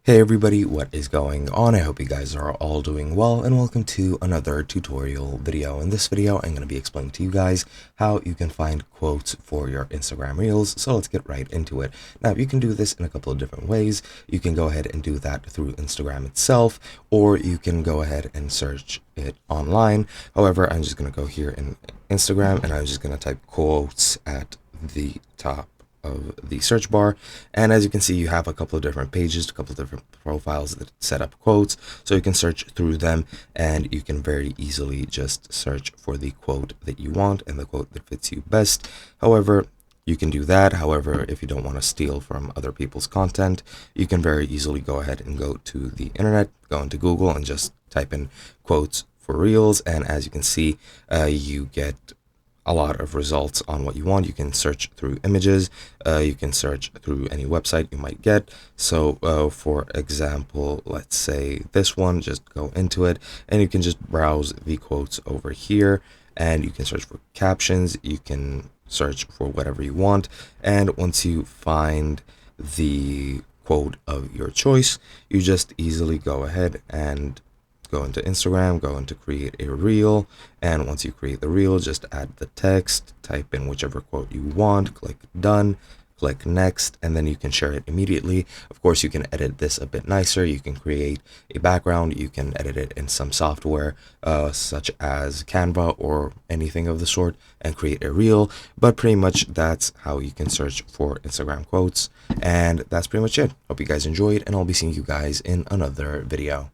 Hey everybody, what is going on? I hope you guys are all doing well, and welcome to another tutorial video. In this video, I'm going to be explaining to you guys how you can find quotes for your Instagram Reels. So let's get right into it. Now, you can do this in a couple of different ways. You can go ahead and do that through Instagram itself, or you can go ahead and search it online. However, I'm just going to go here in Instagram, and I'm just going to type quotes at the top of the search bar, and as you can see, you have a couple of different pages, a couple of different profiles that set up quotes, so you can search through them, and you can very easily just search for the quote that you want and the quote that fits you best. However, you can do that. However, if you don't want to steal from other people's content, you can very easily go ahead and go to the internet, go into Google, and just type in quotes for Reels, and as you can see, you get a lot of results on what you want. You can search through images, you can search through any website you might get. So for example, let's say this one, just go into it and you can just browse the quotes over here, and you can search for captions, you can search for whatever you want, and once you find the quote of your choice, you just easily go ahead and go into Instagram, go into create a reel, and once you create the reel, just add the text, type in whichever quote you want, click done, click next, and then you can share it immediately. Of course, you can edit this a bit nicer. You can create a background, you can edit it in some software such as Canva or anything of the sort, and create a reel. But pretty much that's how you can search for Instagram quotes, and that's pretty much it. Hope you guys enjoyed, and I'll be seeing you guys in another video.